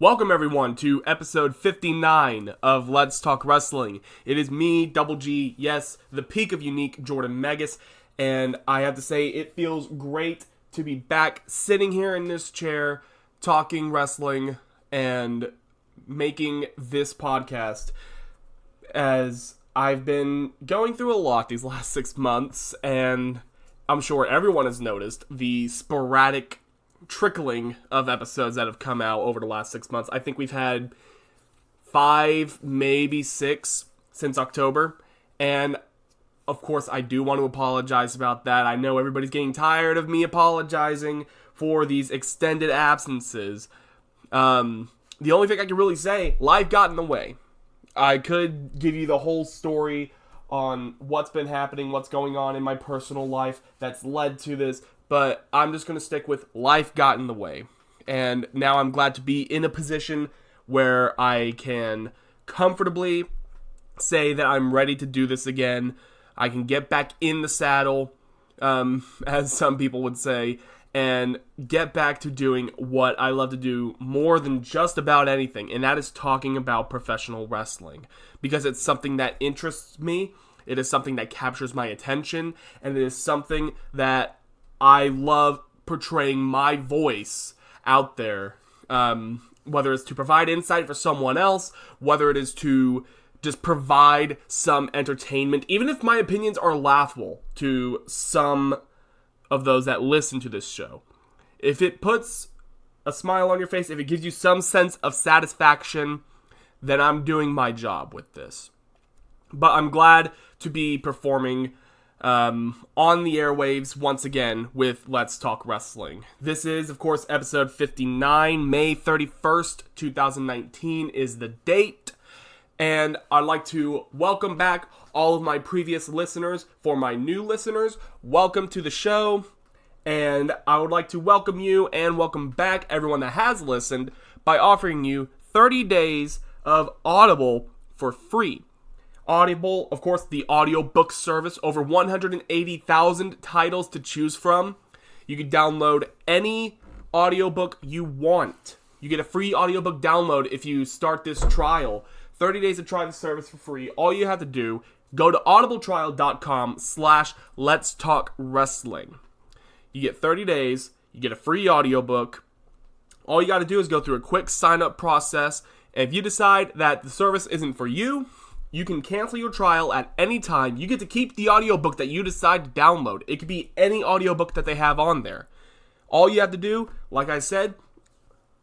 Welcome everyone to episode 59 of Let's Talk Wrestling. It is me, Double G, yes, the peak of unique Jordan Megas, and I have to say it feels great to be back sitting here in this chair talking wrestling and making this podcast, as I've been going through a lot these last 6 months, and I'm sure everyone has noticed the sporadic trickling of episodes that have come out over the last 6 months. I think we've had 5, maybe 6 since October, and of course I do want to apologize about that. I know everybody's getting tired of me apologizing for these extended absences. The only thing I can really say, life got in the way. I could give you the whole story on what's been happening, what's going on in my personal life that's led to this, but I'm just going to stick with life got in the way. And now I'm glad to be in a position where I can comfortably say that I'm ready to do this again. I can get back in the saddle, as some people would say, and get back to doing what I love to do more than just about anything, and that is talking about professional wrestling. Because it's something that interests me, it is something that captures my attention, and it is something that I love portraying my voice out there, whether it's to provide insight for someone else, whether it is to just provide some entertainment, even if my opinions are laughable to some of those that listen to this show. If it puts a smile on your face, if it gives you some sense of satisfaction, then I'm doing my job with this. But I'm glad to be performing on the airwaves once again with Let's Talk Wrestling. This is, of course, episode 59. May 31st, 2019 is the date. And I'd like to welcome back all of my previous listeners. For my new listeners, welcome to the show. And I would like to welcome you and welcome back everyone that has listened by offering you 30 days of Audible for free. Audible, of course, the audiobook service, over 180,000 titles to choose from. You can download any audiobook you want. You get a free audiobook download if you start this trial. 30 days to try the service for free. All you have to do, go to audibletrial.com/letstalkwrestling. You get 30 days, you get a free audiobook. All you got to do is go through a quick sign-up process. And if you decide that the service isn't for you, you can cancel your trial at any time. You get to keep the audiobook that you decide to download. It could be any audiobook that they have on there. All you have to do, like I said,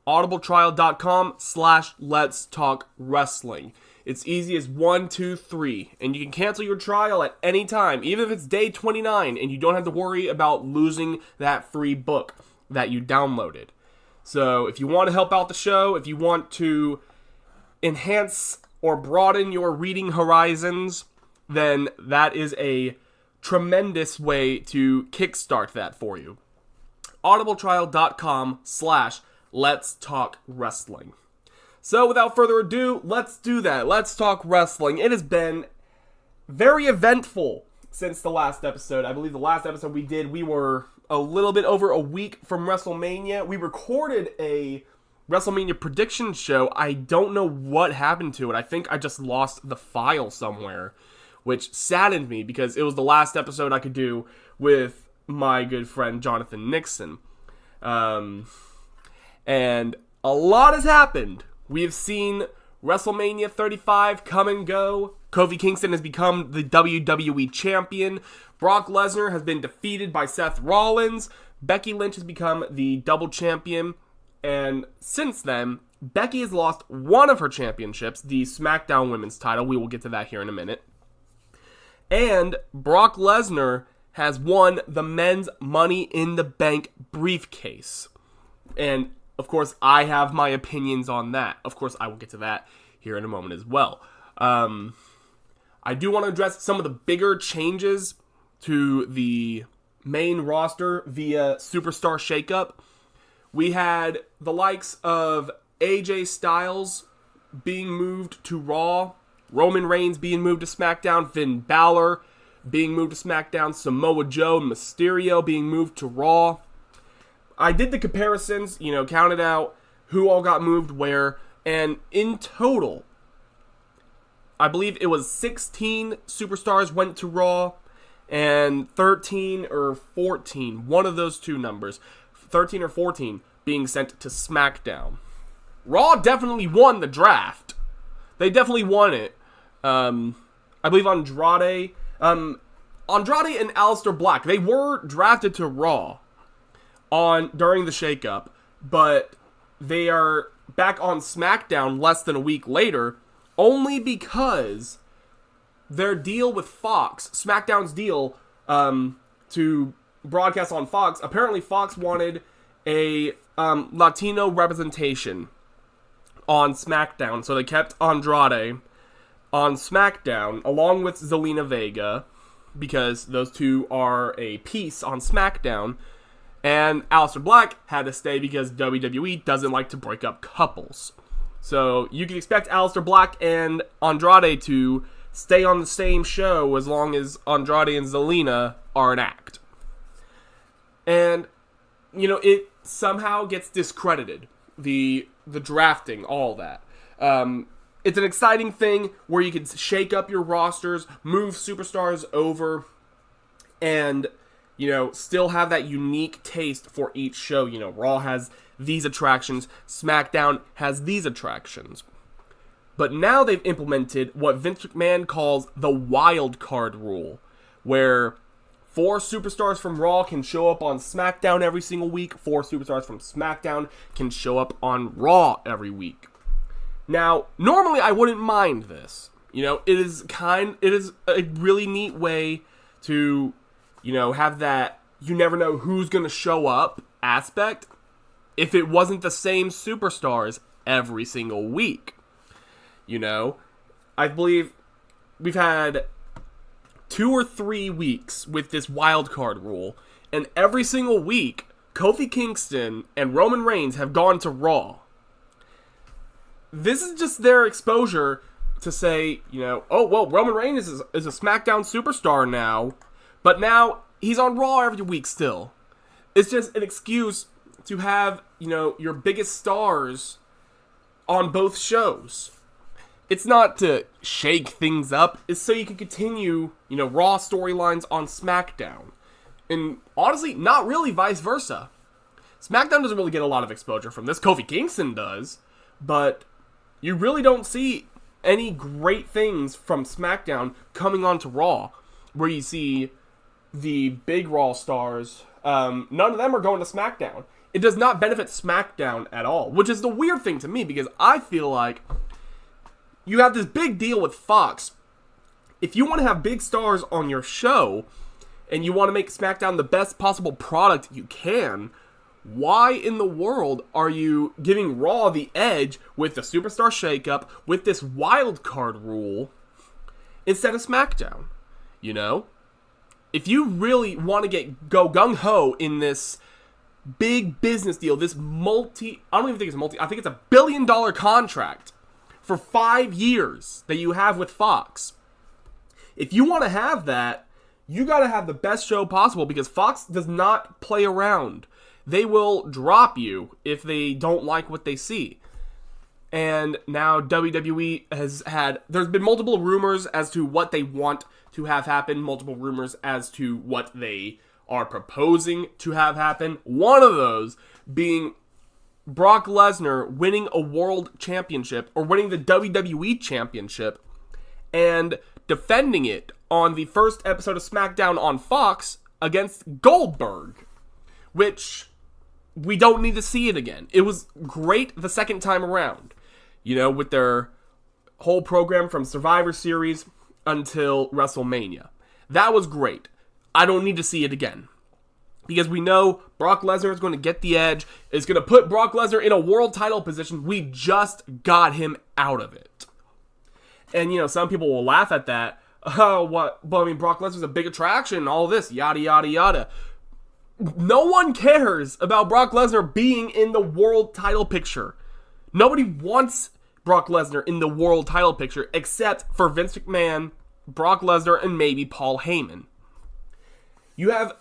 audibletrial.com/letstalkwrestling. It's easy as 1, 2, 3. And you can cancel your trial at any time, even if it's day 29, and you don't have to worry about losing that free book that you downloaded. So if you want to help out the show, if you want to enhance or broaden your reading horizons, then that is a tremendous way to kickstart that for you. audibletrial.com/letstalkwrestling. So without further ado, let's do that. Let's talk wrestling. It has been very eventful since the last episode. I believe the last episode we were a little bit over a week from WrestleMania. We recorded a WrestleMania prediction show. I don't know what happened to it. I think I just lost the file somewhere, which saddened me because it was the last episode I could do with my good friend Jonathan Nixon. And a lot has happened. We have seen WrestleMania 35 come and go. Kofi Kingston has become the WWE champion. Brock Lesnar has been defeated by Seth Rollins. Becky Lynch has become the double champion. And since then, Becky has lost one of her championships, the SmackDown Women's title. We will get to that here in a minute. And Brock Lesnar has won the men's Money in the Bank briefcase. And, of course, I have my opinions on that. Of course, I will get to that here in a moment as well. I do want to address some of the bigger changes to the main roster via Superstar Shakeup. We had the likes of AJ Styles being moved to Raw, Roman Reigns being moved to SmackDown, Finn Balor being moved to SmackDown, Samoa Joe and Mysterio being moved to Raw. I did the comparisons, counted out who all got moved where, and in total, I believe it was 16 superstars went to Raw, and 13 or 14, one of those two numbers, 13 or 14, being sent to SmackDown. Raw definitely won the draft. They definitely won it. I believe Andrade and Aleister Black, they were drafted to Raw during the shakeup, but they are back on SmackDown less than a week later, only because their deal with Fox, SmackDown's deal to broadcast on Fox, apparently Fox wanted a Latino representation on SmackDown, so they kept Andrade on SmackDown along with Zelina Vega, because those two are a piece on SmackDown, and Aleister Black had to stay because WWE doesn't like to break up couples. So you can expect Aleister Black and Andrade to stay on the same show as long as Andrade and Zelina are an act. And, it somehow gets discredited. The drafting, all that. It's an exciting thing where you can shake up your rosters, move superstars over, and, still have that unique taste for each show. Raw has these attractions, SmackDown has these attractions. But now they've implemented what Vince McMahon calls the wild card rule, where 4 superstars from Raw can show up on SmackDown every single week, 4 superstars from SmackDown can show up on Raw every week. Now, normally I wouldn't mind this. It is a really neat way to, have that you never know who's going to show up aspect if it wasn't the same superstars every single week. I believe we've had 2 or 3 weeks with this wild card rule, and every single week, Kofi Kingston and Roman Reigns have gone to Raw. This is just their exposure to say, Roman Reigns is a SmackDown superstar now, but now he's on Raw every week still. It's just an excuse to have, your biggest stars on both shows. It's not to shake things up. It's so you can continue, Raw storylines on SmackDown. And honestly, not really vice versa. SmackDown doesn't really get a lot of exposure from this. Kofi Kingston does. But you really don't see any great things from SmackDown coming onto Raw, where you see the big Raw stars. None of them are going to SmackDown. It does not benefit SmackDown at all, which is the weird thing to me, because I feel like you have this big deal with Fox. If you want to have big stars on your show, and you want to make SmackDown the best possible product you can, why in the world are you giving Raw the edge with the Superstar Shakeup, with this wild card rule, instead of SmackDown? If you really want to go gung-ho in this big business deal, this I don't even think it's I think it's a $1 billion contract for 5 years that you have with Fox. If you want to have that, you got to have the best show possible, because Fox does not play around. They will drop you if they don't like what they see. And now WWE there's been multiple rumors as to what they want to have happen, multiple rumors as to what they are proposing to have happen. One of those being Brock Lesnar winning a world championship, or winning the WWE championship, and defending it on the first episode of SmackDown on Fox against Goldberg, which we don't need to see it again. It was great the second time around, with their whole program from Survivor Series until WrestleMania. That was great. I don't need to see it again, because we know Brock Lesnar is going to get the edge. It's going to put Brock Lesnar in a world title position. We just got him out of it. And, some people will laugh at that. Oh, what? But Brock Lesnar's a big attraction, all this, yada, yada, yada. No one cares about Brock Lesnar being in the world title picture. Nobody wants Brock Lesnar in the world title picture except for Vince McMahon, Brock Lesnar, and maybe Paul Heyman. You have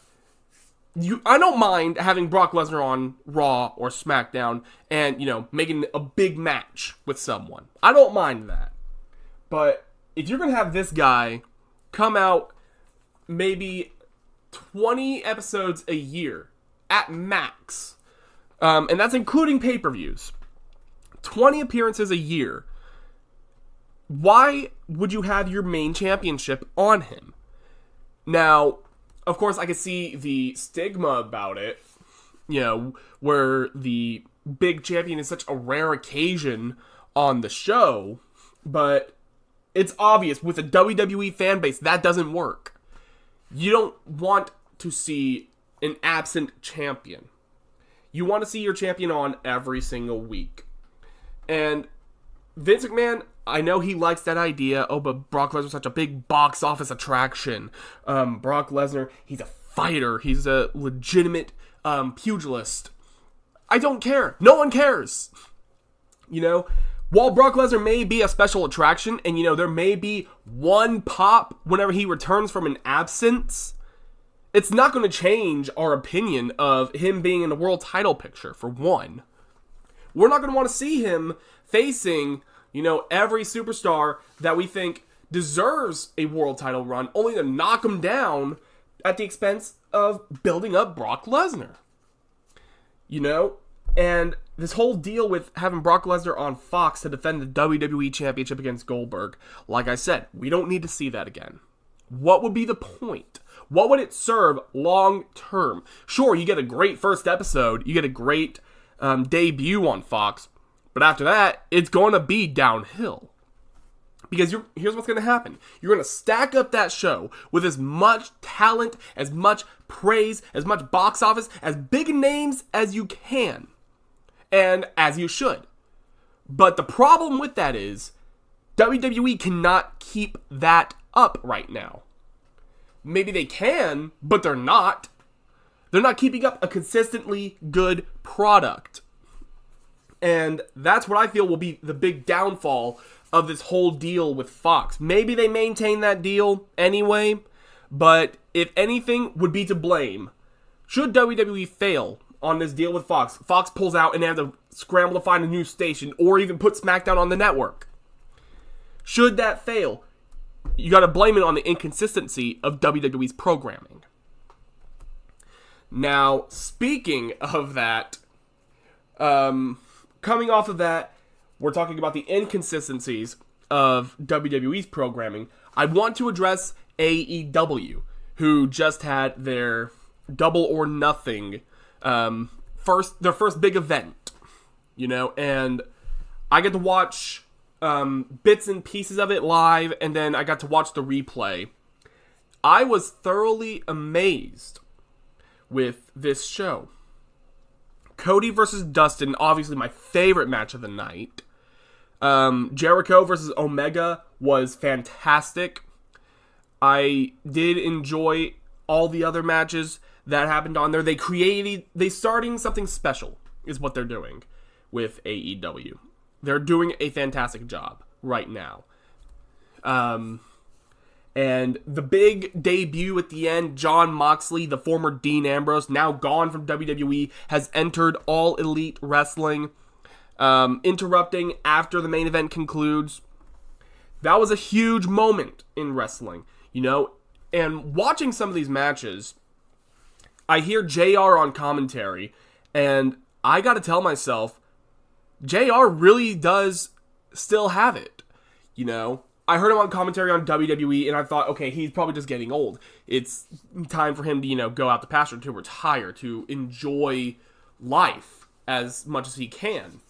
I don't mind having Brock Lesnar on Raw or SmackDown and, making a big match with someone. I don't mind that. But if you're going to have this guy come out maybe 20 episodes a year at max, and that's including pay-per-views, 20 appearances a year, why would you have your main championship on him? Now, of course, I could see the stigma about it, where the big champion is such a rare occasion on the show, but it's obvious with a WWE fan base that doesn't work. You don't want to see an absent champion. You want to see your champion on every single week. And Vince McMahon, I know he likes that idea. Oh, but Brock Lesnar's such a big box office attraction. Brock Lesnar, he's a fighter. He's a legitimate pugilist. I don't care. No one cares. While Brock Lesnar may be a special attraction, and there may be one pop whenever he returns from an absence, it's not going to change our opinion of him being in the world title picture, for one. We're not going to want to see him facing, every superstar that we think deserves a world title run, only to knock him down at the expense of building up Brock Lesnar. And this whole deal with having Brock Lesnar on Fox to defend the WWE Championship against Goldberg, like I said, we don't need to see that again. What would be the point? What would it serve long term? Sure, you get a great first episode, you get a great debut on Fox, but after that, it's going to be downhill. Because here's what's going to happen. You're going to stack up that show with as much talent, as much praise, as much box office, as big names as you can. And as you should. But the problem with that is, WWE cannot keep that up right now. Maybe they can, but they're not. They're not keeping up a consistently good product. And that's what I feel will be the big downfall of this whole deal with Fox. Maybe they maintain that deal anyway, but if anything would be to blame, should WWE fail on this deal with Fox, Fox pulls out and they have to scramble to find a new station or even put SmackDown on the network. Should that fail, you got to blame it on the inconsistency of WWE's programming. Now, speaking of that, coming off of that, we're talking about the inconsistencies of WWE's programming. I want to address AEW, who just had their Double or Nothing, their first big event, and I get to watch bits and pieces of it live, and then I got to watch the replay. I was thoroughly amazed with this show. Cody versus Dustin, obviously my favorite match of the night. Jericho versus Omega was fantastic. I did enjoy all the other matches that happened on there. They starting something special is what they're doing with AEW. They're doing a fantastic job right now. And the big debut at the end, Jon Moxley, the former Dean Ambrose, now gone from WWE, has entered All Elite Wrestling, interrupting after the main event concludes. That was a huge moment in wrestling, and watching some of these matches, I hear JR on commentary, and I gotta tell myself, JR really does still have it, I heard him on commentary on WWE, and I thought, okay, he's probably just getting old. It's time for him to, go out the pasture, to retire, to enjoy life as much as he can.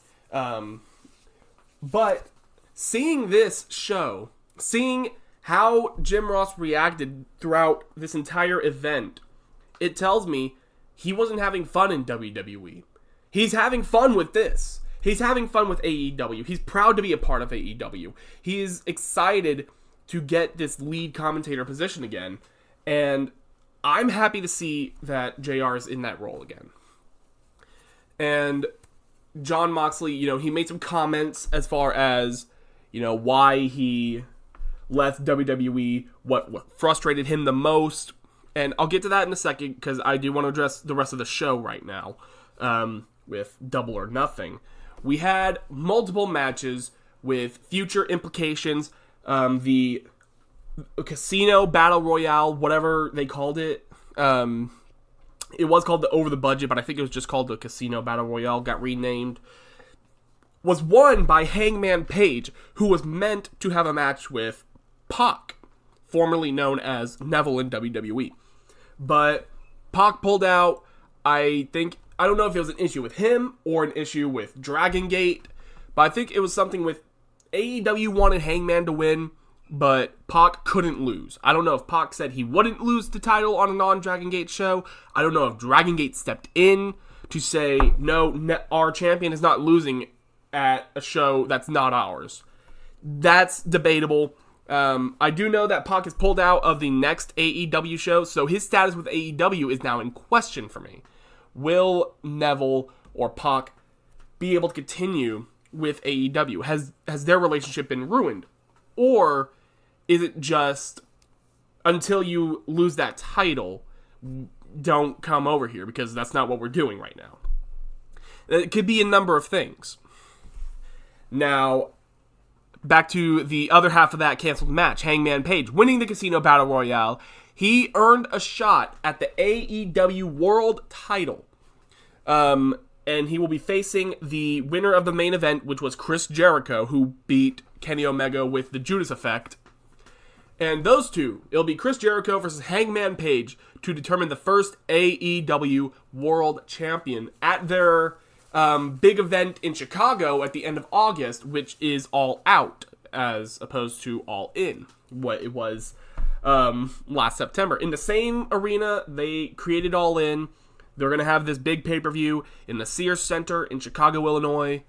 But seeing this show, seeing how Jim Ross reacted throughout this entire event, it tells me he wasn't having fun in WWE. He's having fun with this. He's having fun with AEW. He's proud to be a part of AEW. He is excited to get this lead commentator position again. And I'm happy to see that JR is in that role again. And Jon Moxley, he made some comments as far as, why he left WWE, what frustrated him the most. And I'll get to that in a second because I do want to address the rest of the show right now with Double or Nothing. We had multiple matches with future implications. The Casino Battle Royale, whatever they called it. It was called the Over the Budget, but I think it was just called the Casino Battle Royale, got renamed. Was won by Hangman Page, who was meant to have a match with Pac, formerly known as Neville in WWE. But Pac pulled out. I don't know if it was an issue with him or an issue with Dragon Gate, but I think it was something with AEW wanted Hangman to win, but Pac couldn't lose. I don't know if Pac said he wouldn't lose the title on a non-Dragon Gate show. I don't know if Dragon Gate stepped in to say, no, our champion is not losing at a show that's not ours. That's debatable. I do know that Pac is pulled out of the next AEW show, so his status with AEW is now in question for me. Will Neville or Pac be able to continue with AEW? Has their relationship been ruined? Or is it just, until you lose that title, don't come over here, because that's not what we're doing right now? It could be a number of things. Now, back to the other half of that canceled match, Hangman Page winning the Casino Battle Royale. He earned a shot at the AEW World title. And he will be facing the winner of the main event, which was Chris Jericho, who beat Kenny Omega with the Judas Effect. And those two, it'll be Chris Jericho versus Hangman Page to determine the first AEW World Champion at their big event in Chicago at the end of August, which is All Out, as opposed to All In, what it was last September. In the same arena, they created All In. They're going to have this big pay-per-view in the Sears Center in Chicago, Illinois,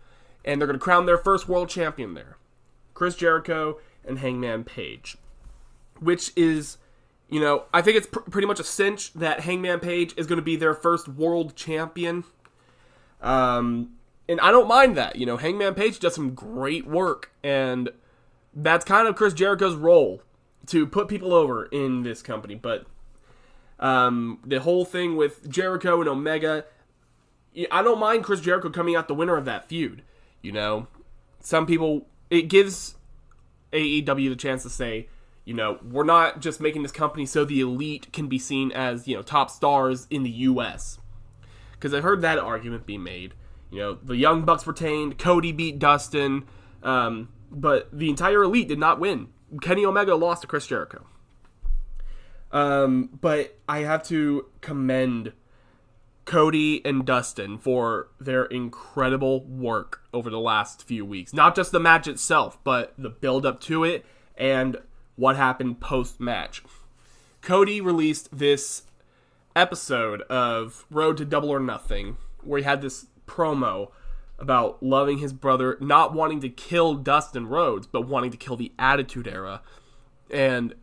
and they're going to crown their first world champion there. Chris Jericho and Hangman Page. Which is, I think it's pretty much a cinch that Hangman Page is going to be their first world champion. And I don't mind that. Hangman Page does some great work, and that's kind of Chris Jericho's role, to put people over in this company. But the whole thing with Jericho and Omega, I don't mind Chris Jericho coming out the winner of that feud. Some people, it gives AEW the chance to say, we're not just making this company so the elite can be seen as, top stars in the U.S. Because I've heard that argument be made. The Young Bucks retained, Cody beat Dustin, but the entire elite did not win. Kenny Omega lost to Chris Jericho. But I have to commend Cody and Dustin for their incredible work over the last few weeks. Not just the match itself, but the build-up to it and what happened post-match. Cody released this episode of Road to Double or Nothing, where he had this promo about loving his brother, not wanting to kill Dustin Rhodes, but wanting to kill the Attitude Era. And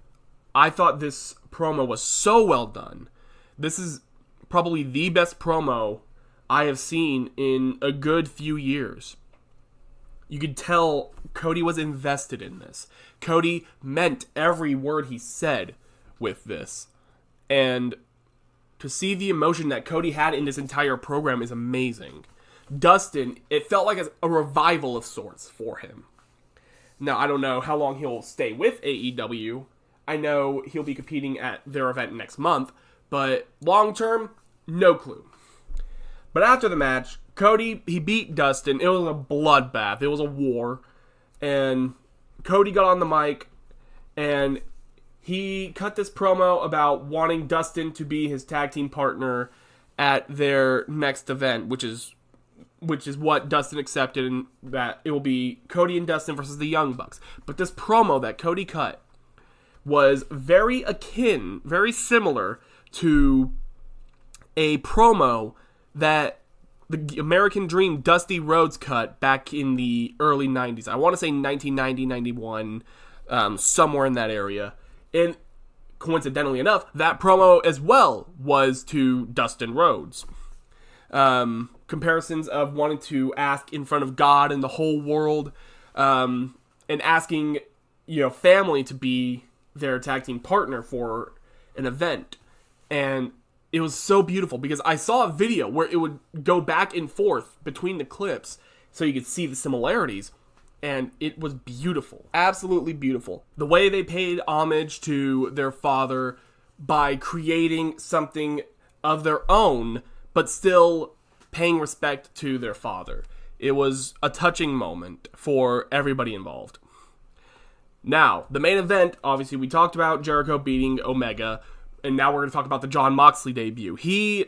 I thought this promo was so well done. This is probably the best promo I have seen in a good few years. You could tell Cody was invested in this. Cody meant every word he said with this. And to see the emotion that Cody had in this entire program is amazing. Dustin, it felt like a revival of sorts for him. Now, I don't know how long he'll stay with AEW. I know he'll be competing at their event next month, but long term, no clue. But after the match, Cody, he beat Dustin. It was a bloodbath. It was a war. And Cody got on the mic, and he cut this promo about wanting Dustin to be his tag team partner at their next event, which is what Dustin accepted, and that it will be Cody and Dustin versus the Young Bucks. But this promo that Cody cut was very similar to a promo that the American Dream Dusty Rhodes cut back in the early 90s. I want to say 1990, 91, somewhere in that area. And coincidentally enough, that promo as well was to Dustin Rhodes. Comparisons of wanting to ask in front of God and the whole world, and asking, family to be their tag team partner for an event. And it was so beautiful because I saw a video where it would go back and forth between the clips so you could see the similarities. And it was beautiful. Absolutely beautiful. The way they paid homage to their father by creating something of their own, but still paying respect to their father. It was a touching moment for everybody involved. Now, the main event, obviously we talked about Jericho beating Omega, and now we're going to talk about the Jon Moxley debut. He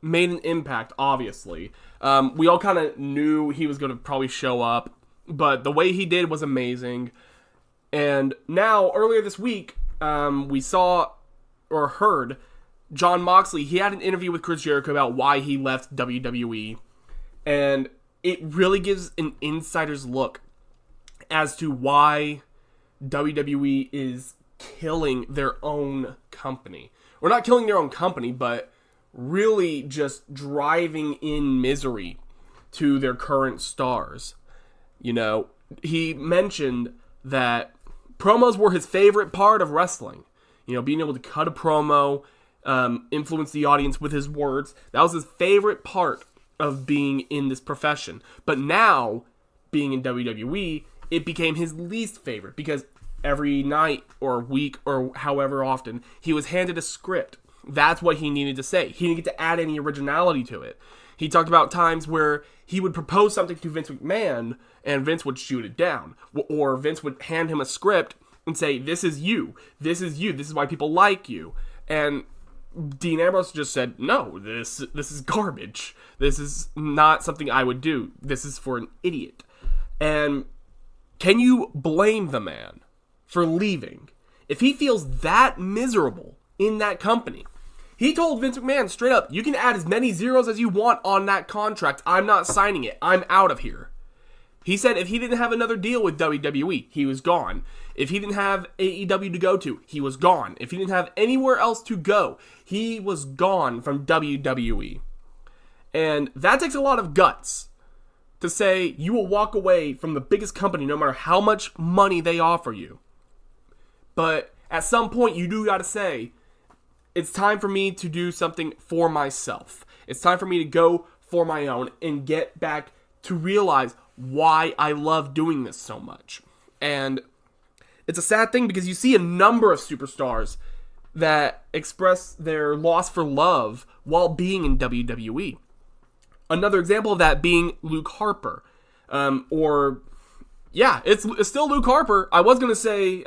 made an impact, obviously. We all kind of knew he was going to probably show up, but the way he did was amazing. And now, earlier this week, we saw or heard Jon Moxley. He had an interview with Chris Jericho about why he left WWE. And it really gives an insider's look as to why WWE is killing their own company. Or not killing their own company, but really just driving in misery to their current stars. You know, he mentioned that promos were his favorite part of wrestling. You know, being able to cut a promo, influence the audience with his words. That was his favorite part of being in this profession. But now, being in WWE, it became his least favorite because every night or week or however often, he was handed a script. That's what he needed to say. He didn't get to add any originality to it. He talked about times where he would propose something to Vince McMahon and Vince would shoot it down. Or Vince would hand him a script and say, this is you. This is you. This is why people like you. And Dean Ambrose just said, no, this is garbage. This is not something I would do. This is for an idiot. And can you blame the man for leaving if he feels that miserable in that company? He told Vince McMahon straight up, you can add as many zeros as you want on that contract. I'm not signing it. I'm out of here. He said if he didn't have another deal with WWE, he was gone. If he didn't have AEW to go to, he was gone. If he didn't have anywhere else to go, he was gone from WWE. And that takes a lot of guts to say you will walk away from the biggest company no matter how much money they offer you. But at some point, you do got to say, it's time for me to do something for myself. It's time for me to go for my own and get back to realize why I love doing this so much. And it's a sad thing because you see a number of superstars that express their loss for love while being in WWE. Another example of that being Luke Harper. It's still Luke Harper. I was going to say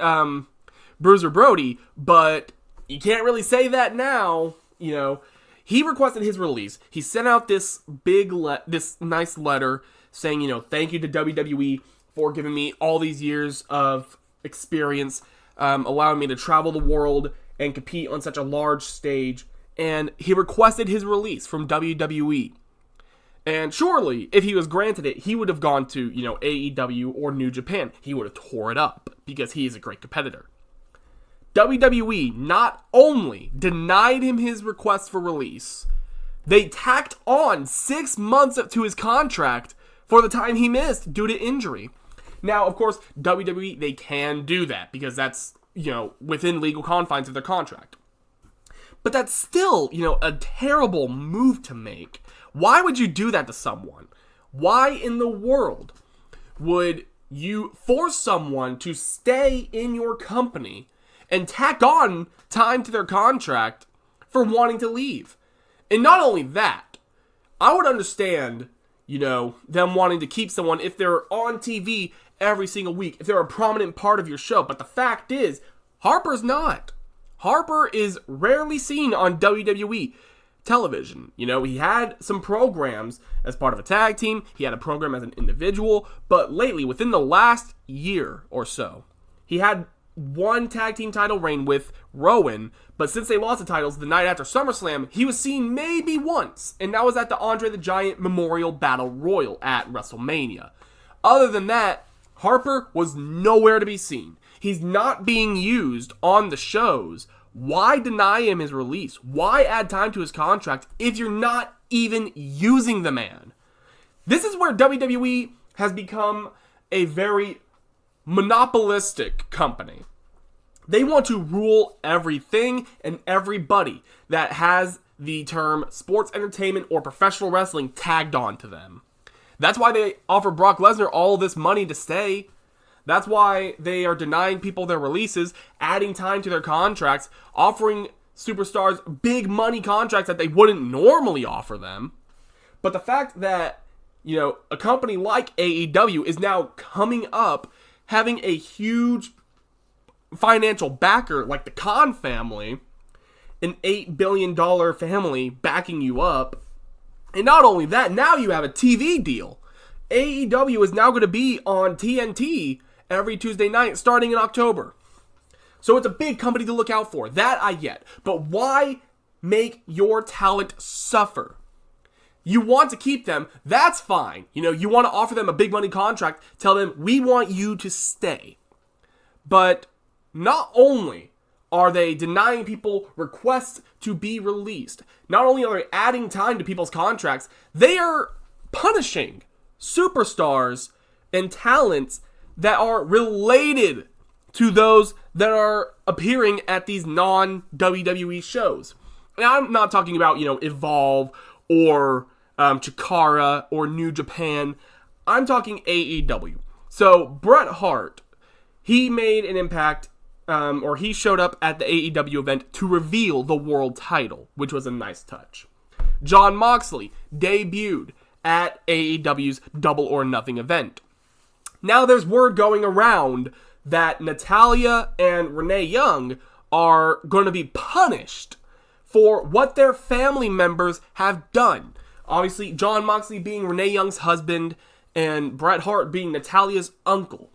Bruiser Brody, but you can't really say that now. You know, he requested his release. He sent out this this nice letter saying, you know, thank you to WWE for giving me all these years of experience, allowing me to travel the world and compete on such a large stage. And he requested his release from WWE. And surely, if he was granted it, he would have gone to, you know, AEW or New Japan. He would have tore it up because he is a great competitor. WWE not only denied him his request for release, they tacked on 6 months to his contract for the time he missed due to injury. Now, of course, WWE, they can do that because that's, you know, within legal confines of their contract. But that's still, you know, a terrible move to make. Why would you do that to someone? Why in the world would you force someone to stay in your company and tack on time to their contract for wanting to leave? And not only that, I would understand, you know, them wanting to keep someone if they're on TV every single week, if they're a prominent part of your show. But the fact is, Harper's not. Harper is rarely seen on WWE television. You know, he had some programs as part of a tag team. He had a program as an individual. But lately, within the last year or so, he had one tag team title reign with Rowan. But since they lost the titles the night after SummerSlam, he was seen maybe once. And that was at the Andre the Giant Memorial Battle Royal at WrestleMania. Other than that, Harper was nowhere to be seen. He's not being used on the shows. Why deny him his release? Why add time to his contract if you're not even using the man? This is where WWE has become a very monopolistic company. They want to rule everything and everybody that has the term sports entertainment or professional wrestling tagged on to them. That's why they offer Brock Lesnar all this money to stay. That's why they are denying people their releases, adding time to their contracts, offering superstars big money contracts that they wouldn't normally offer them. But the fact that, a company like AEW is now coming up, having a huge financial backer like the Khan family, an $8 billion family backing you up. And not only that, now you have a TV deal. AEW is now going to be on TNT every Tuesday night starting in October. So it's a big company to look out for. That I get. But why make your talent suffer? You want to keep them, that's fine. You want to offer them a big money contract, tell them, we want you to stay. But not only are they denying people requests to be released, not only are they adding time to people's contracts, they are punishing superstars and talents that are related to those that are appearing at these non-WWE shows. And I'm not talking about, Evolve or Chikara or New Japan. I'm talking AEW. So Bret Hart, he made an impact, or he showed up at the AEW event to reveal the world title, which was a nice touch. Jon Moxley debuted at AEW's Double or Nothing event. Now there's word going around that Natalya and Renee Young are going to be punished for what their family members have done. Obviously, Jon Moxley being Renee Young's husband and Bret Hart being Natalya's uncle.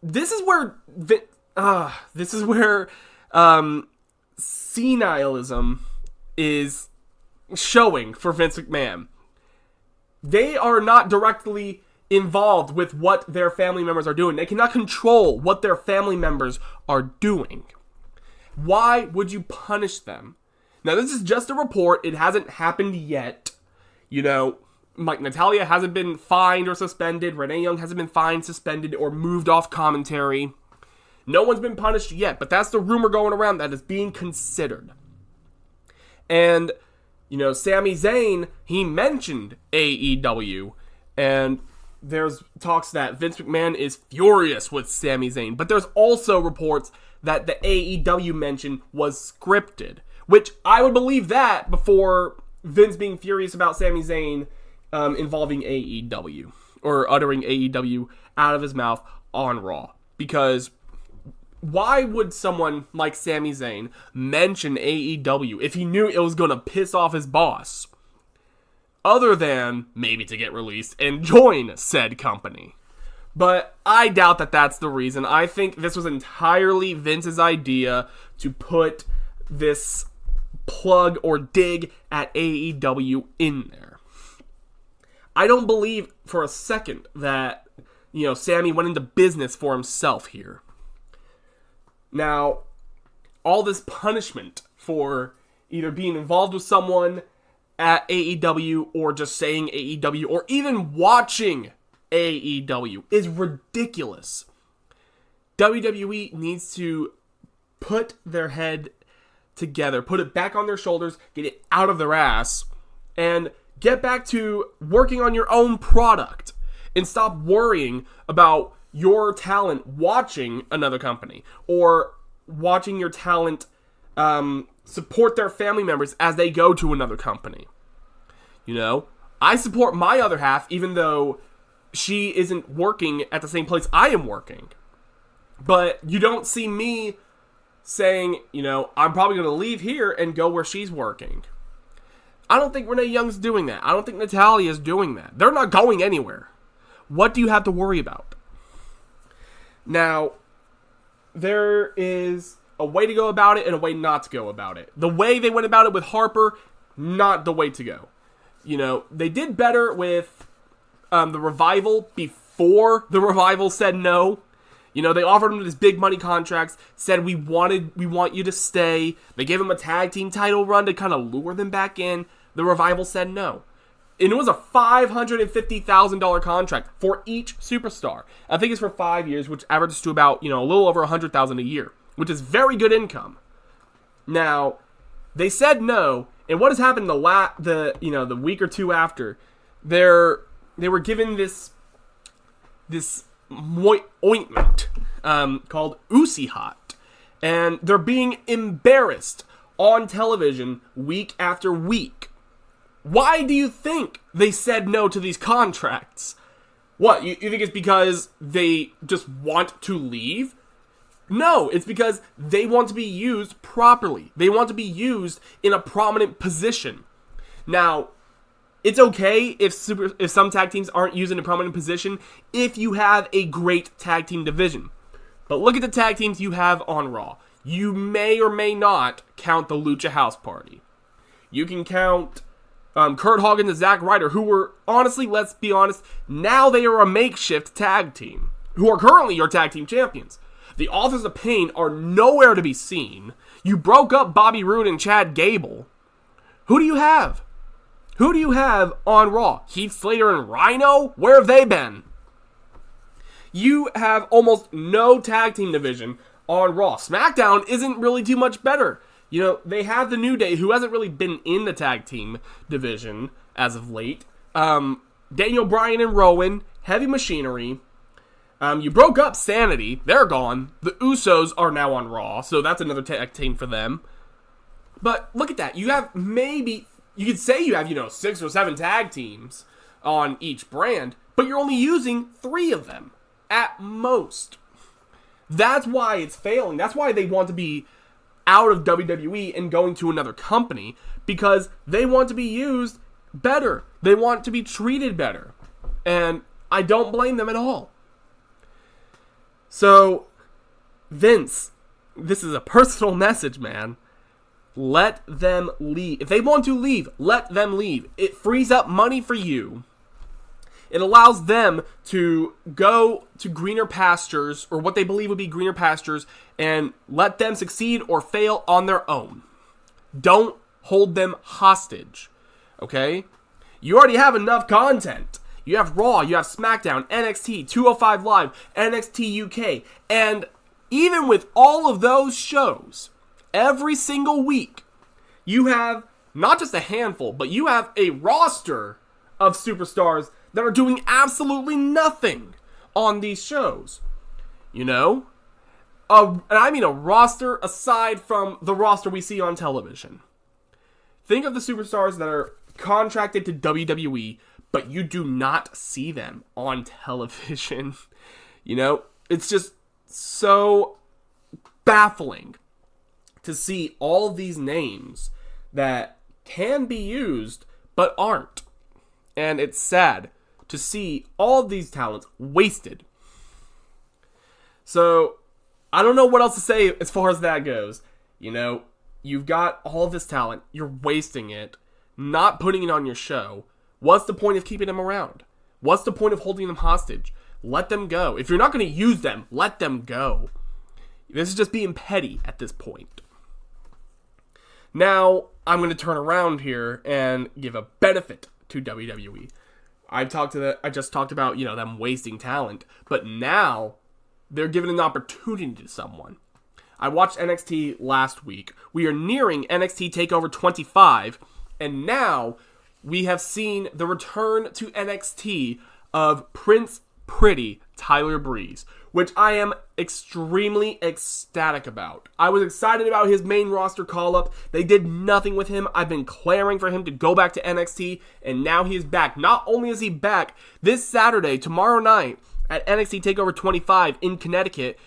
This is where senilism is showing for Vince McMahon. They are not directly involved with what their family members are doing. They cannot control what their family members are doing. Why would you punish them? Now, this is just a report. It hasn't happened yet. Like Natalya hasn't been fined or suspended. Renee Young hasn't been fined, suspended, or moved off commentary. No one's been punished yet, but that's the rumor going around that is being considered. And, Sami Zayn, he mentioned AEW, and there's talks that Vince McMahon is furious with Sami Zayn, but there's also reports that the AEW mention was scripted, which I would believe that before Vince being furious about Sami Zayn involving AEW, or uttering AEW out of his mouth on Raw. Because why would someone like Sami Zayn mention AEW if he knew it was going to piss off his boss? Other than maybe to get released and join said company. But I doubt that that's the reason. I think this was entirely Vince's idea to put this plug or dig at AEW in there. I don't believe for a second that, Sammy went into business for himself here. Now, all this punishment for either being involved with someone at AEW or just saying AEW or even watching AEW is ridiculous. WWE needs to put their head together, put it back on their shoulders, get it out of their ass, and get back to working on your own product and stop worrying about your talent watching another company or watching your talent support their family members as they go to another company. I support my other half even though she isn't working at the same place I am working. But you don't see me saying, I'm probably going to leave here and go where she's working. I don't think Renee Young's doing that. I don't think Natalya is doing that. They're not going anywhere. What do you have to worry about? Now, there is a way to go about it and a way not to go about it. The way they went about it with Harper, not the way to go. They did better with the Revival before the Revival said no. They offered him this big money contracts, said we want you to stay. They gave him a tag team title run to kind of lure them back in. The Revival said no. And it was a $550,000 contract for each superstar. I think it's for 5 years, which averages to about, a little over $100,000 a year which is very good income. Now, they said no, and what has happened the week or two after, they were given this ointment called Usi Hot, and they're being embarrassed on television week after week. Why do you think they said no to these contracts? What, you think it's because they just want to leave? No, it's because they want to be used properly. They want to be used in a prominent position. Now, it's okay if some tag teams aren't used in a prominent position if you have a great tag team division. But look at the tag teams you have on Raw. You may or may not count the Lucha House Party. You can count Kurt Hawkins and Zack Ryder, who were, honestly, let's be honest, now they are a makeshift tag team, who are currently your tag team champions. The Authors of Pain are nowhere to be seen. You broke up Bobby Roode and Chad Gable. Who do you have? Who do you have on Raw? Heath Slater and Rhino? Where have they been? You have almost no tag team division on Raw. SmackDown isn't really too much better. You know, they have the New Day, who hasn't really been in the tag team division as of late. Daniel Bryan and Rowan, Heavy Machinery. You broke up Sanity. They're gone. The Usos are now on Raw, so that's another tag team for them. But look at that. You have you could say you have, 6 or 7 tag teams on each brand, but you're only using 3 of them at most. That's why it's failing. That's why they want to be out of WWE and going to another company, because they want to be used better. They want to be treated better. And I don't blame them at all. So, Vince, this is a personal message, man. Let them leave. If they want to leave, let them leave. It frees up money for you. It allows them to go to greener pastures, or what they believe would be greener pastures, and let them succeed or fail on their own. Don't hold them hostage. Okay? You already have enough content. You have Raw, you have SmackDown, NXT, 205 Live, NXT UK, and even with all of those shows, every single week, you have not just a handful, but you have a roster of superstars that are doing absolutely nothing on these shows. And I mean a roster aside from the roster we see on television. Think of the superstars that are contracted to WWE, but you do not see them on television. It's just so baffling to see all these names that can be used, but aren't. And it's sad to see all of these talents wasted. So, I don't know what else to say as far as that goes. You've got all this talent, you're wasting it, not putting it on your show. What's the point of keeping them around? What's the point of holding them hostage? Let them go. If you're not going to use them, let them go. This is just being petty at this point. Now, I'm going to turn around here and give a benefit to WWE. I just talked about, them wasting talent, but now they're giving an opportunity to someone. I watched NXT last week. We are nearing NXT TakeOver 25, and now we have seen the return to NXT of Prince Pretty Tyler Breeze, which I am extremely ecstatic about. I was excited about his main roster call-up. They did nothing with him. I've been clamoring for him to go back to NXT, and now he is back. Not only is he back, this Saturday, tomorrow night, at NXT TakeOver 25 in Connecticut,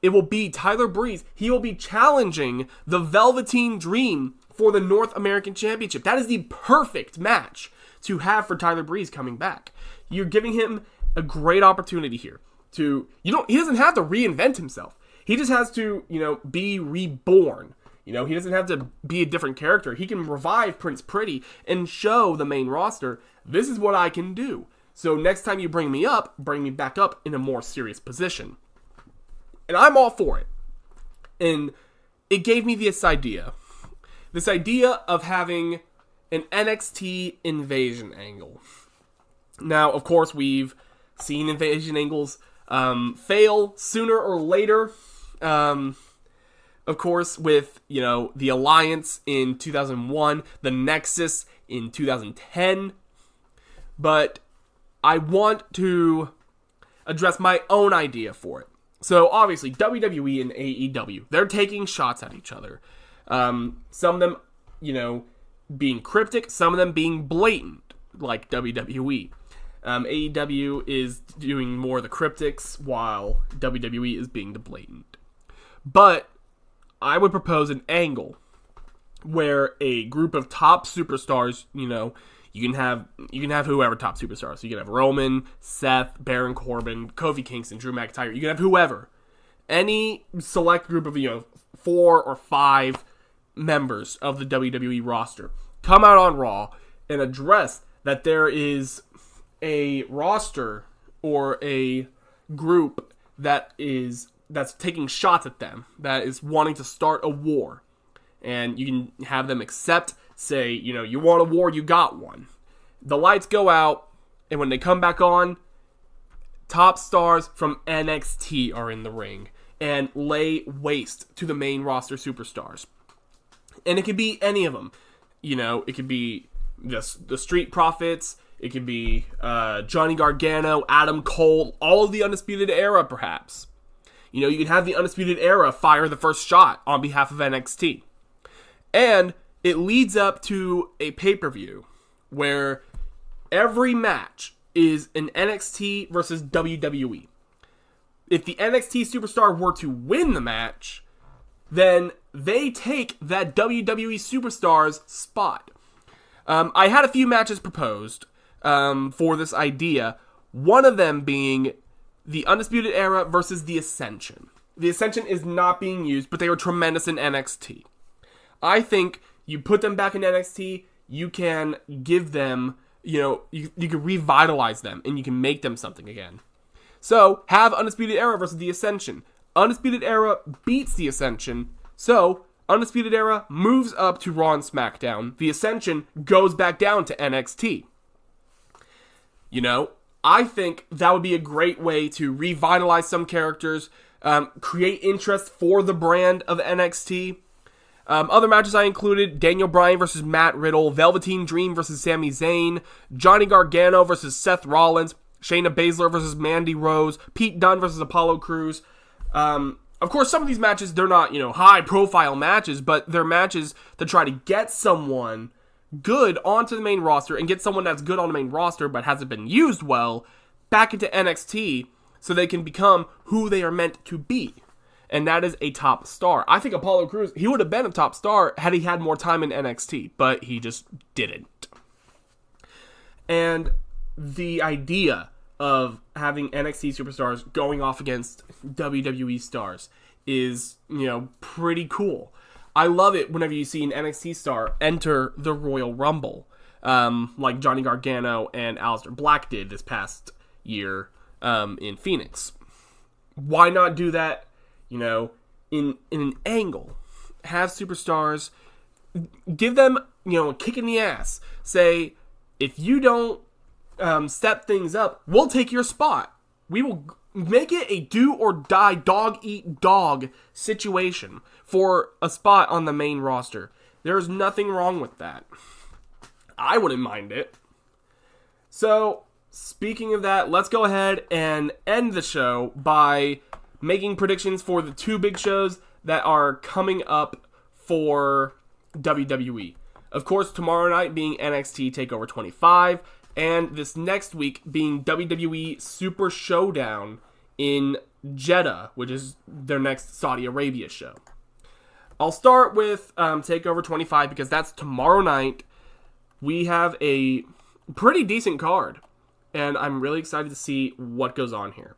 it will be Tyler Breeze. He will be challenging the Velveteen Dream for the North American Championship. That is the perfect match to have for Tyler Breeze coming back. You're giving him a great opportunity here. He doesn't have to reinvent himself. He just has to, be reborn. He doesn't have to be a different character. He can revive Prince Pretty and show the main roster, this is what I can do. So next time you bring me back up in a more serious position. And I'm all for it. And it gave me this idea of having an NXT invasion angle. Now, of course, we've seen invasion angles fail sooner or later. of course, with, the Alliance in 2001, the Nexus in 2010. But I want to address my own idea for it. So, obviously, WWE and AEW, they're taking shots at each other. Some of them, being cryptic, some of them being blatant, like WWE. AEW is doing more of the cryptics, while WWE is being the blatant. But I would propose an angle where a group of top superstars, you can have whoever top superstars. So you can have Roman, Seth, Baron Corbin, Kofi Kingston, Drew McIntyre. You can have whoever. Any select group of, 4 or 5 members of the WWE roster come out on Raw and address that there is a roster or a group that's taking shots at them, that is wanting to start a war. And you can have them accept, say, you want a war, you got one. The lights go out, and when they come back on, top stars from NXT are in the ring and lay waste to the main roster superstars. And it could be any of them. It could be the Street Profits, it could be Johnny Gargano, Adam Cole, all of the Undisputed Era, perhaps. You can have the Undisputed Era fire the first shot on behalf of NXT. And it leads up to a pay-per-view where every match is an NXT versus WWE. If the NXT superstar were to win the match, then they take that WWE superstar's spot. I had a few matches proposed for this idea, one of them being the Undisputed Era versus the Ascension. The Ascension is not being used, but they were tremendous in NXT. I think you put them back in NXT, you can give them, you can revitalize them, and you can make them something again. So, have Undisputed Era versus the Ascension. Undisputed Era beats the Ascension, so Undisputed Era moves up to Raw and SmackDown. The Ascension goes back down to NXT. I think that would be a great way to revitalize some characters, create interest for the brand of NXT. Other matches I included: Daniel Bryan versus Matt Riddle, Velveteen Dream versus Sami Zayn, Johnny Gargano versus Seth Rollins, Shayna Baszler versus Mandy Rose, Pete Dunne versus Apollo Crews. Of course, some of these matches, they're not, high-profile matches, but they're matches to try to get someone good onto the main roster and get someone that's good on the main roster but hasn't been used well back into NXT so they can become who they are meant to be. And that is a top star. I think Apollo Crews, he would have been a top star had he had more time in NXT, but he just didn't. And the idea of having NXT superstars going off against WWE stars is, pretty cool. I love it whenever you see an NXT star enter the Royal Rumble, like Johnny Gargano and Aleister Black did this past year in Phoenix. Why not do that, in an angle? Have superstars, give them, a kick in the ass. Say, if you don't step things up, we'll take your spot. We will make it a do or die, dog eat dog situation for a spot on the main roster. There's nothing wrong with that. I wouldn't mind it. So, speaking of that, let's go ahead and end the show by making predictions for the 2 big shows that are coming up for WWE. Of course, tomorrow night being NXT TakeOver 25, and this next week being WWE Super Showdown in Jeddah, which is their next Saudi Arabia show. I'll start with TakeOver 25 because that's tomorrow night. We have a pretty decent card, and I'm really excited to see what goes on here.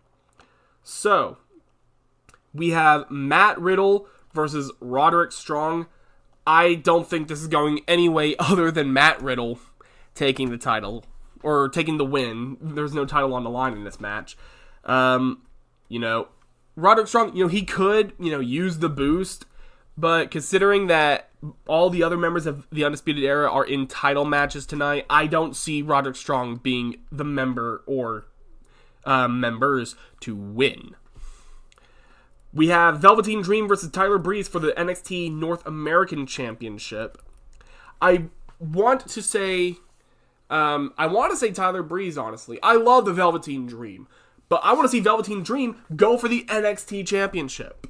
So, we have Matt Riddle versus Roderick Strong. I don't think this is going any way other than Matt Riddle taking the title, or taking the win. There's no title on the line in this match. Roderick Strong, he could, use the boost, but considering that all the other members of the Undisputed Era are in title matches tonight, I don't see Roderick Strong being the member or members to win. We have Velveteen Dream versus Tyler Breeze for the NXT North American Championship. I want to say Tyler Breeze, honestly. I love the Velveteen Dream, but I want to see Velveteen Dream go for the NXT Championship.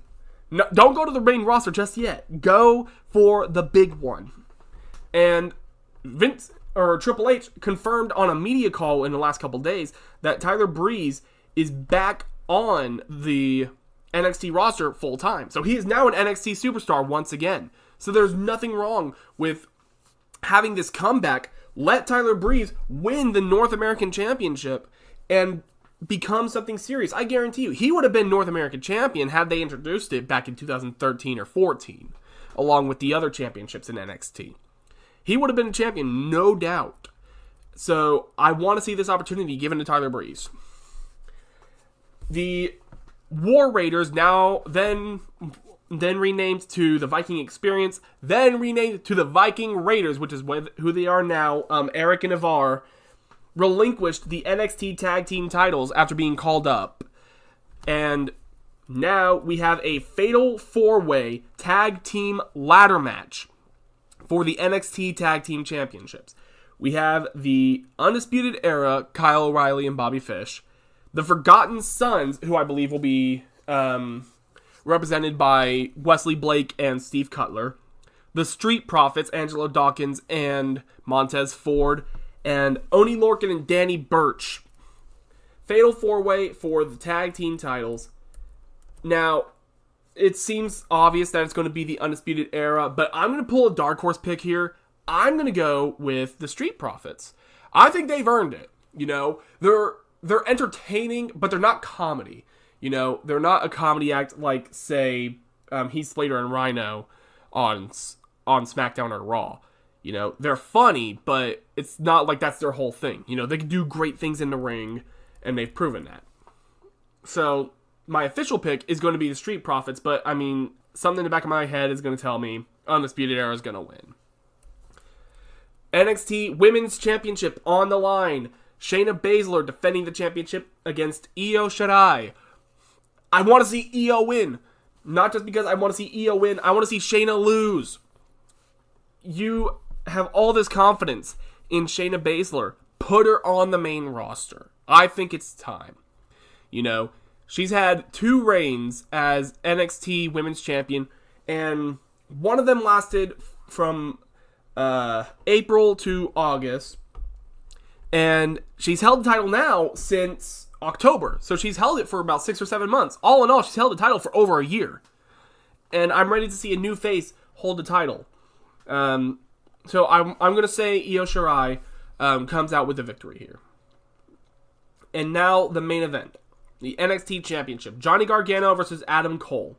No, don't go to the main roster just yet. Go for the big one. And Triple H confirmed on a media call in the last couple days that Tyler Breeze is back on the NXT roster full time. So he is now an NXT superstar once again. So there's nothing wrong with having this comeback. Let Tyler Breeze win the North American Championship and become something serious. I guarantee you, he would have been North American Champion had they introduced it back in 2013 or 14, along with the other championships in NXT. He would have been a champion, no doubt. So I want to see this opportunity given to Tyler Breeze. The War Raiders, now then renamed to the Viking Experience, then renamed to the Viking Raiders, which is who they are now. Eric and Ivar relinquished the NXT Tag Team titles after being called up. And now we have a Fatal 4-Way Tag Team Ladder Match for the NXT Tag Team Championships. We have the Undisputed Era, Kyle O'Reilly and Bobby Fish. The Forgotten Sons, who I believe will be represented by Wesley Blake and Steve Cutler. The Street Profits, Angelo Dawkins and Montez Ford. And Oney Lorcan and Danny Burch. Fatal 4-Way for the tag team titles. Now, it seems obvious that it's going to be the Undisputed Era, but I'm going to pull a dark horse pick here. I'm going to go with the Street Profits. I think they've earned it. You know, they're entertaining, but they're not comedy. You know, they're not a comedy act like, say, Heath Slater and Rhino on SmackDown or Raw. You know, they're funny, but it's not like that's their whole thing. You know, they can do great things in the ring, and they've proven that. So, my official pick is going to be the Street Profits, but, I mean, something in the back of my head is going to tell me Undisputed Era is going to win. NXT Women's Championship on the line. Shayna Baszler defending the championship against Io Shirai. I want to see Io win. Not just because I want to see Io win, I want to see Shayna lose. You have all this confidence in Shayna Baszler. Put her on the main roster. I think it's time. You know, she's had 2 reigns as NXT Women's Champion, and one of them lasted from April to August, and she's held the title now since October, so she's held it for about 6 or 7 months. All in all, she's held the title for over a year, and I'm ready to see a new face hold the title. So I'm going to say Io Shirai comes out with the victory here. And now the main event. The NXT Championship. Johnny Gargano versus Adam Cole.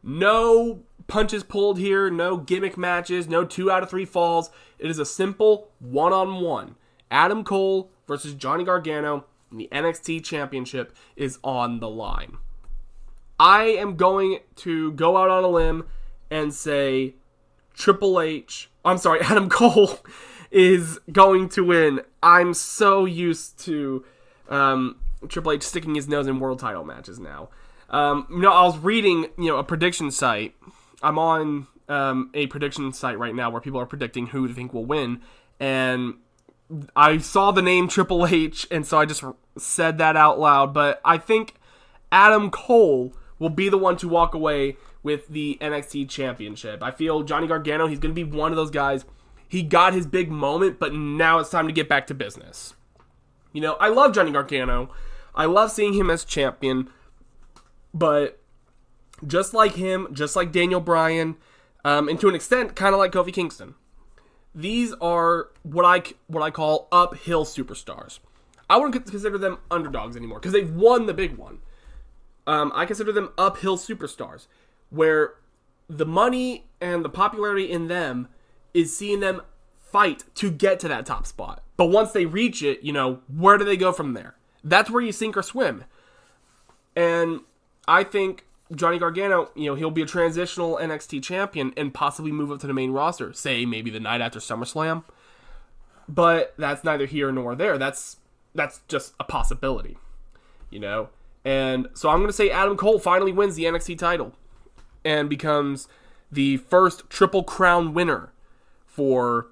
No punches pulled here. No gimmick matches. No 2 out of 3 falls. It is a simple one-on-one. Adam Cole versus Johnny Gargano. And the NXT Championship is on the line. I am going to go out on a limb and say Adam Cole is going to win. I'm so used to Triple H sticking his nose in world title matches now. I was reading, a prediction site. I'm on a prediction site right now where people are predicting who they think will win, and I saw the name Triple H, and so I just said that out loud, but I think Adam Cole will be the one to walk away with the NXT Championship. I feel Johnny Gargano, he's going to be one of those guys. He got his big moment, but now it's time to get back to business. I love Johnny Gargano. I love seeing him as champion, but just like him, just like Daniel Bryan, and to an extent, kind of like Kofi Kingston, these are what I call uphill superstars. I wouldn't consider them underdogs anymore because they've won the big one. I consider them uphill superstars, where the money and the popularity in them is seeing them fight to get to that top spot. But once they reach it, where do they go from there? That's where you sink or swim. And I think Johnny Gargano, he'll be a transitional NXT champion and possibly move up to the main roster, say maybe the night after SummerSlam. But that's neither here nor there. That's just a possibility, And so I'm going to say Adam Cole finally wins the NXT title and becomes the first Triple Crown winner for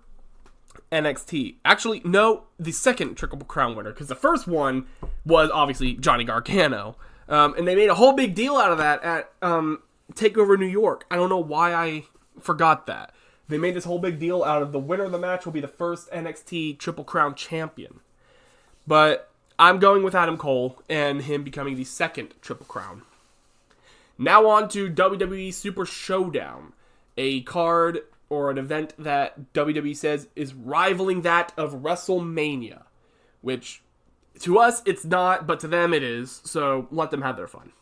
NXT. Actually, no, the second Triple Crown winner, because the first one was obviously Johnny Gargano. And they made a whole big deal out of that at TakeOver New York. I don't know why I forgot that. They made this whole big deal out of the winner of the match will be the first NXT Triple Crown champion. But I'm going with Adam Cole and him becoming the second Triple Crown. Now on to WWE Super Showdown, a card or an event that WWE says is rivaling that of WrestleMania, which to us it's not, but to them it is, so let them have their fun.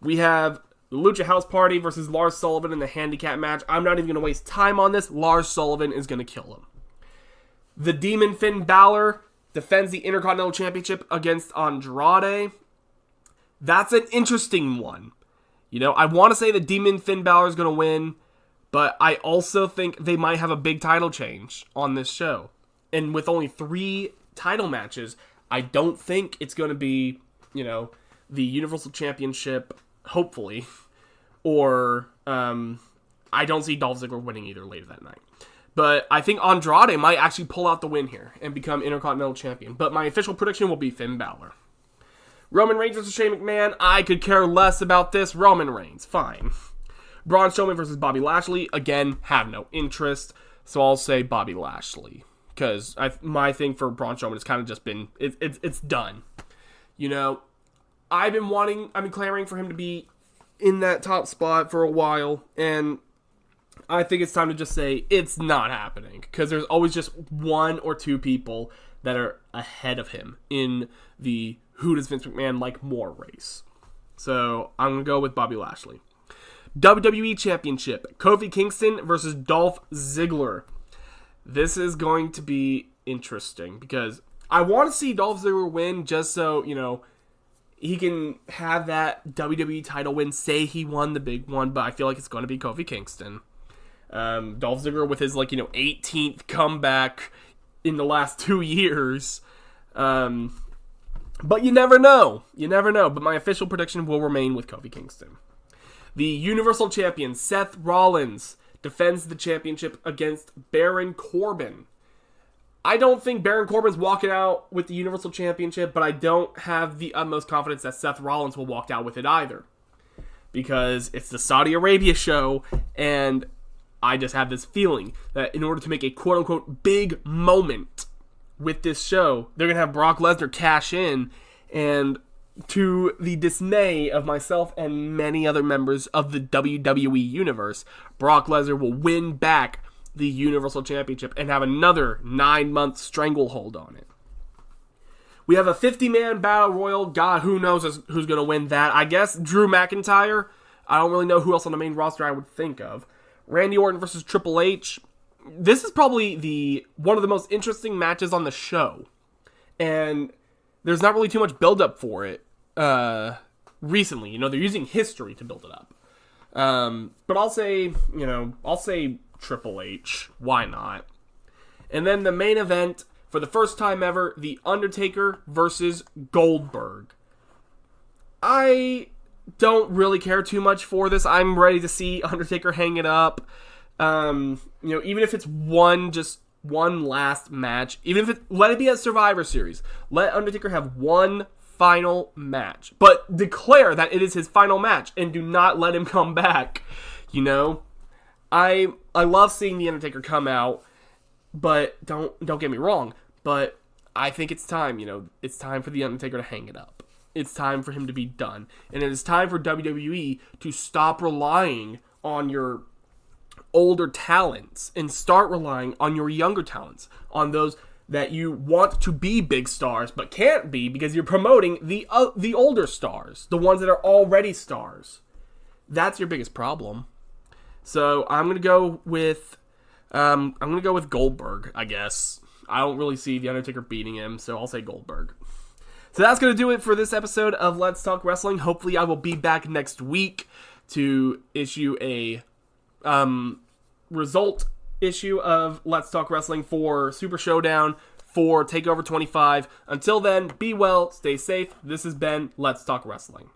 We have the Lucha House Party versus Lars Sullivan in the handicap match. I'm not even going to waste time on this. Lars Sullivan is going to kill him. The Demon Finn Balor defends the Intercontinental Championship against Andrade. That's an interesting one. You know, I want to say the Demon Finn Balor is going to win, but I also think they might have a big title change on this show. And with only 3 title matches, I don't think it's going to be, you know, the Universal Championship, hopefully, or I don't see Dolph Ziggler winning either later that night. But I think Andrade might actually pull out the win here and become Intercontinental Champion. But my official prediction will be Finn Balor. Roman Reigns versus Shane McMahon. I could care less about this. Roman Reigns, fine. Braun Strowman versus Bobby Lashley. Again, have no interest. So I'll say Bobby Lashley. Because my thing for Braun Strowman has kind of just been, it's done. You know, I've been clamoring for him to be in that top spot for a while. And I think it's time to just say it's not happening. Because there's always just 1 or 2 people that are ahead of him in the who does Vince McMahon like more race. So I'm going to go with Bobby Lashley. WWE Championship. Kofi Kingston versus Dolph Ziggler. This is going to be interesting because I want to see Dolph Ziggler win just so, you know, he can have that WWE title win, say he won the big one, but I feel like it's going to be Kofi Kingston. Dolph Ziggler with his, 18th comeback in the last 2 years. But you never know. You never know. But my official prediction will remain with Kofi Kingston. The Universal Champion, Seth Rollins, defends the championship against Baron Corbin. I don't think Baron Corbin's walking out with the Universal Championship, but I don't have the utmost confidence that Seth Rollins will walk out with it either. Because it's the Saudi Arabia show, and I just have this feeling that in order to make a quote-unquote big moment with this show, they're going to have Brock Lesnar cash in, and to the dismay of myself and many other members of the WWE Universe, Brock Lesnar will win back the Universal Championship and have another 9-month stranglehold on it. We have a 50-man battle royal. God, who knows who's going to win that? I guess Drew McIntyre. I don't really know who else on the main roster I would think of. Randy Orton versus Triple H. This is probably one of the most interesting matches on the show. And there's not really too much build-up for it recently. You know, they're using history to build it up. But I'll say Triple H. Why not? And then the main event, for the first time ever, The Undertaker versus Goldberg. I don't really care too much for this. I'm ready to see Undertaker hang it up. Even if it's one last match, let it be a Survivor Series. Let Undertaker have one final match, but declare that it is his final match and do not let him come back. You know, I love seeing The Undertaker come out, but don't get me wrong, but I think it's time, it's time for The Undertaker to hang it up. It's time for him to be done. And it is time for WWE to stop relying on your older talents and start relying on your younger talents, on those that you want to be big stars but can't be because you're promoting the older stars, the ones that are already stars. That's your biggest problem. So I'm gonna go with Goldberg, I guess. I don't really see The Undertaker beating him, so I'll say Goldberg. So that's going to do it for this episode of Let's Talk Wrestling. Hopefully I will be back next week to issue a result issue of Let's Talk Wrestling for Super Showdown for TakeOver 25. Until then, be well, stay safe. This has been Let's Talk Wrestling.